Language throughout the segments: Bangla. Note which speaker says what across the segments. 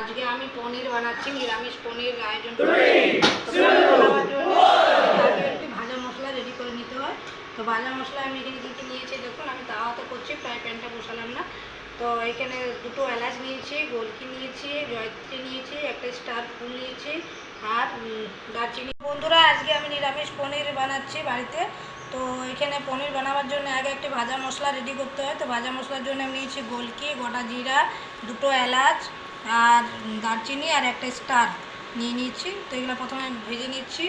Speaker 1: আজকে আমি পনির বানাচ্ছি, নিরামিষ পনির আয়োজন করছি। তো পনির বানাবার জন্য আগে একটু ভাজা মশলা রেডি করে নিতে হয়। তো ভাজা মশলা আমি এখানে কী কী নিয়েছি দেখুন, আমি তাওয়াতে করছি, ফ্রাই প্যানটা বসালাম না। তো এখানে দুটো এলাচ নিয়েছি, গোলকি নিয়েছি, জয়ত্রী নিয়েছি, একটা স্টার ফুল নিয়েছি আর দারচিনি। বন্ধুরা, আজকে আমি নিরামিষ পনির বানাচ্ছি বাড়িতে। তো এখানে পনির বানাবার জন্য আগে একটি ভাজা মশলা রেডি করতে হয়। তো ভাজা মশলার জন্য আমি নিয়েছি গোলকি, গোটা জিরা, দুটো এলাচ আর দারচিনি আর একটা স্টার নিয়ে নিয়েছি। তো এগুলো প্রথমে ভেজে নিচ্ছি,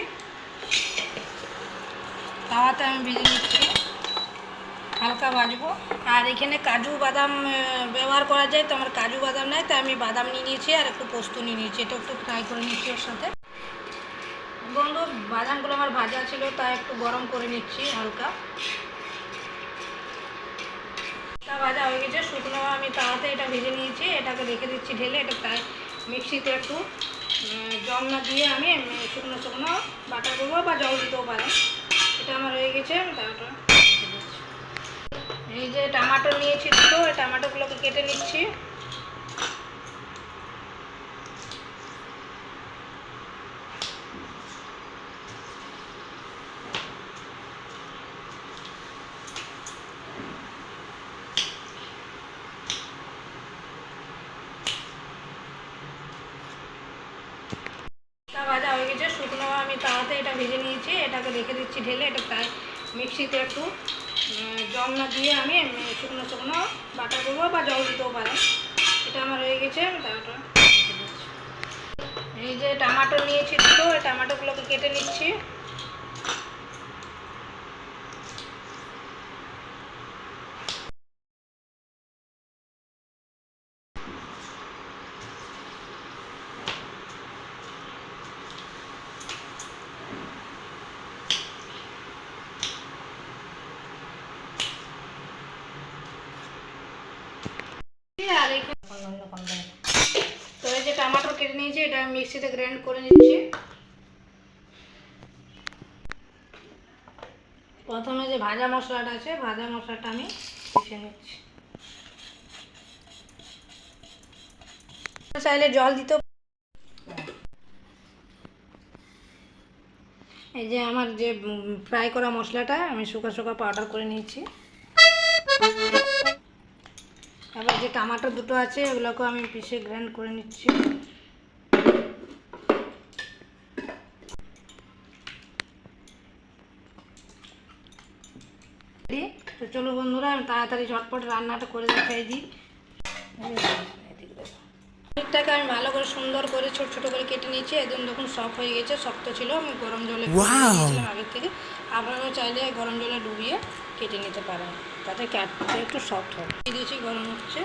Speaker 1: তাওয়াতে আমি ভেজে নিচ্ছি, হালকা ভাজবো। আর এখানে কাজু বাদাম ব্যবহার করা যায়, তো আমার কাজু বাদাম নেই, তাই আমি বাদাম নিয়ে নিয়েছি আর একটু পোস্ত নিয়ে নিয়েছি। এটা একটু ফ্রাই করে নিচ্ছি ওর সাথে। বন্ধু, বাদামগুলো আমার ভাজা ছিল, তাই একটু গরম করে নিচ্ছি হালকা। ভাজা হয়ে গেছে, শুকনো আমি তাওয়াতে এটা ভেজে নিয়েছি, এটাকে রেখে দিচ্ছি ঢেলে। এটা তাই মিক্সিতে একটু জল না দিয়ে আমি শুকনো শুকনো বাটা করবো, বা জল দিতেও পারেন। এটা আমার হয়ে গেছে, তাওয়াটা রেখে দিচ্ছি। এই যে টমেটো নিয়েছি দুটো, এই টমেটোগুলোকে কেটে নিচ্ছি। ভাজা হয়ে গেছে, শুকনো আমি তাওয়াতে এটা ভেজে নিয়েছি, এটাকে রেখে দিচ্ছি ঢেলে। এটা তাই মিক্সিতে একটু জল না দিয়ে আমি শুকনো শুকনো বাটা করবো, বা জল দিতেও পারেন। এটা আমার হয়ে গেছে, তাওয়াটা রেখে দিচ্ছি। এই যে টমেটো নিয়েছি দুটো, এই টমেটোগুলোকে কেটে নিচ্ছি। আর তো এই যে টমেটো কেটে নিয়েছি, এটা মিক্সিতে গ্রাইন্ড করে নিচ্ছি। প্রথমে যে ভাজা মশলাটা আছে, ভাজা মশলাটা আমি পিষে নিচ্ছি। চাইলে জল দিতেও। এই যে আমার যে ফ্রাই করা মশলাটা আমি শুকা শুকা পাউডার করে নিয়েছি। এবার যে টমেটো দুটো আছে, এগুলোকে আমি পিষে গ্রাইন্ড করে নিচ্ছি। তো চলো বন্ধুরা, আমি তাড়াতাড়ি ঝটপট রান্নাটা করে দেখাই দিই। পনিরটাকে আমি ভালো করে সুন্দর করে ছোট ছোট করে কেটে নিয়েছি। একদম দেখুন সফট হয়ে গেছে, শক্ত ছিল, আমি গরম জলে নিয়েছিলাম আগের থেকে। আপনারাও চাইলে গরম জলে ডুবিয়ে কেটে নিতে পারেন, তাতে কাটতে একটু সফট হয়। দিয়েছি, গরম হচ্ছে।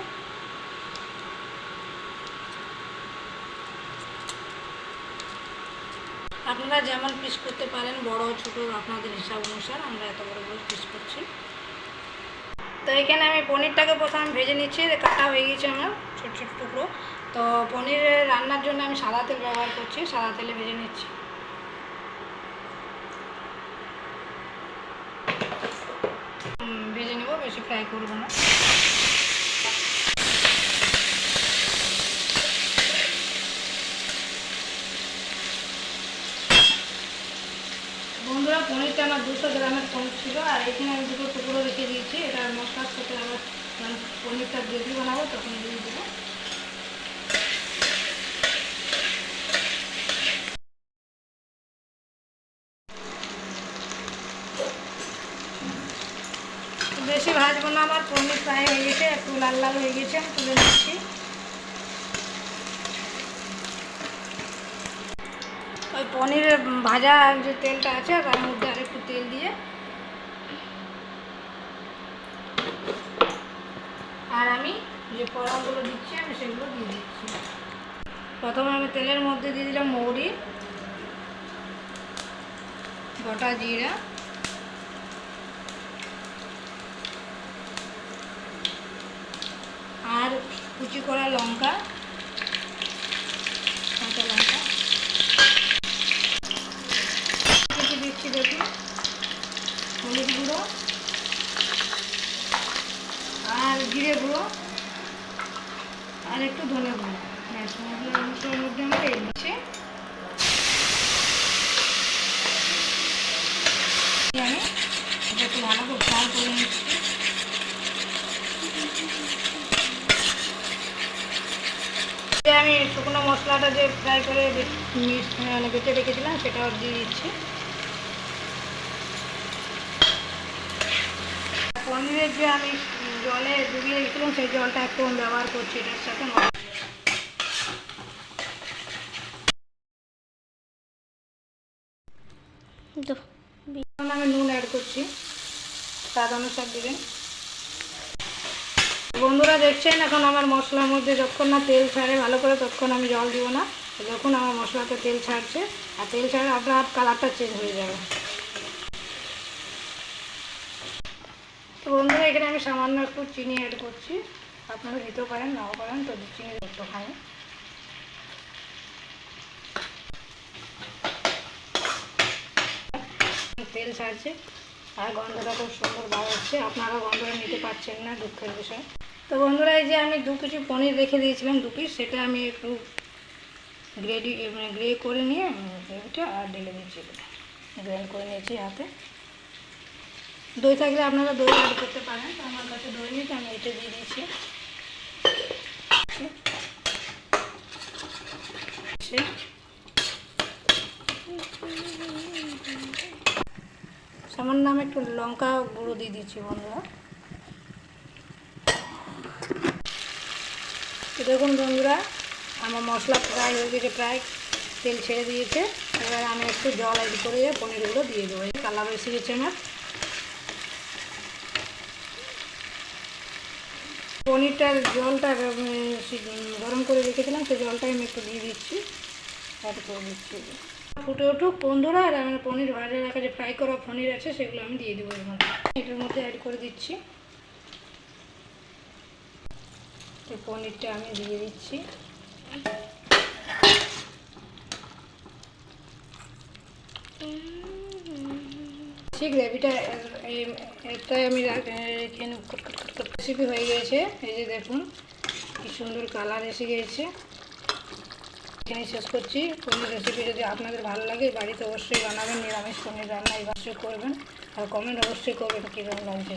Speaker 1: আপনারা যেমন পিস করতে পারেন, বড় ছোট আপনাদের হিসাব অনুসার, আমরা এত বড় বড় পিস করছি। তো এখানে আমি পনিরটাকে প্রথমে ভেজে নিচ্ছি, কাটা হয়ে গেছে আমার ছোট ছোট টুকরো। তো পনির রান্নার জন্য আমি সাদা তেল ব্যবহার করছি, সাদা তেলে ভেজে নিচ্ছি। ভেজে নেব, বেশি ফ্রাই করবো না। বন্ধুরা, পনিরটা আমার 200 গ্রামের পনির ছিল, আর এখানে আমি দুটো টুকরো রেখে দিয়েছি। এটা মশলার সাথে আবার পনিরটা গ্রেভি বানাবো, তখন দিয়ে দেবো। বেশি ভাজবো না, আমার পনির ফ্রাই হয়ে গেছে, একটু লাল লাল হয়ে গেছে, আমি তুলে নিচ্ছি। ওই পনিরের ভাজা যে তেলটা আছে, তার মধ্যে আর একটু তেল দিয়ে, আর আমি যে ফোড়নগুলো দিচ্ছি আমি সেগুলো দিয়ে দিচ্ছি। প্রথমে আমি তেলের মধ্যে দিয়ে দিলাম মৌরি, গোটা জিরা, আর কুচি করা লঙ্কা, কাঁচা লঙ্কা দিচ্ছি। দেখুন, হলুদ গুঁড়ো আর জিরে গুঁড়ো আর একটু ধনে গুঁড়ো মশলার মধ্যে আমাকে দিচ্ছে আমি এটা একটু ভালো করে ফ্রাই করে নিচ্ছি। আমি শুকনো মশলাটা যে ফ্রাই করে মানে বেটে রেখেছিলাম সেটাও দিয়ে দিচ্ছি। পনিরের যে আমি জলে ডুবিয়ে রেখেছিলাম সেই জলটা একটু ব্যবহার করছি এটার সাথে। আমি নুন অ্যাড করছি, স্বাদ অনুসার দেবেন। বন্ধুরা দেখছেন এখন আমার মশলার মধ্যে যতক্ষণ না তেল ছাড়ে ভালো করে ততক্ষণ আমি জল দিব না। যখন আমার মশলাতে তেল ছাড়ছে আর তেল ছাড়ে আপনার কালারটা চেঞ্জ হয়ে যাবে। তো বন্ধুরা এখানে আমি সামান্য একটু চিনি অ্যাড করছি, আপনারা দিতেও পারেন নাও পারেন, তো চিনি একটু খাই। তেল ছাড়ছে আর গন্ধটা খুব সুন্দর বার হচ্ছে, আপনারা গন্ধটা নিতে পারছেন না, দুঃখের বিষয়। তো বন্ধুরা এই যে আমি 2 কেজি পনির রেখে দিয়েছিলাম 2 পিস, সেটা আমি একটু গ্রে করে নিয়ে এটা আর ঢেলে দিচ্ছি, গ্রাইন্ড করে নিয়েছি হাতে। দই থাকলে আপনারা দই অ্যাড করতে পারেন, তো আমার কাছে দই নেই তো আমি এটা দিয়ে দিয়েছি। সামান্য আমি একটু লঙ্কা গুঁড়ো দিয়ে দিচ্ছি বন্ধুরা। তো দেখুন বন্ধুরা আমার মশলা ফ্রাই হয়ে গেছে, প্রায় তেল ছেড়ে দিয়েছে। এবার আমি একটু জল অ্যাড করে পনিরগুলো দিয়ে দেবো, এই কালার এসে গেছে আমার। পনিরটার জলটা গরম করে রেখেছিলাম, সেই জলটাই আমি একটু দিয়ে দিচ্ছি, অ্যাড করে দিচ্ছি। ফুটে উঠুক বন্ধুরা, আর আমার পনির ভাজা রাখা যে ফ্রাই করা পনির আছে সেগুলো আমি দিয়ে দেবো এর মধ্যে, এটার মধ্যে অ্যাড করে দিচ্ছি। এই পনিরটা আমি দিয়ে দিচ্ছি। গ্রেভিটা এটাই আমি রেসিপি হয়ে গেছে। এই যে দেখুন কি সুন্দর কালার এসে গিয়েছে। এখানে শেষ করছি। পনির রেসিপি যদি আপনাদের ভালো লাগে বাড়িতে অবশ্যই বানাবেন, নিরামিষ পনির রান্না অবশ্যই করবেন, আর কমেন্ট অবশ্যই করবেন কীরকম লাগছে।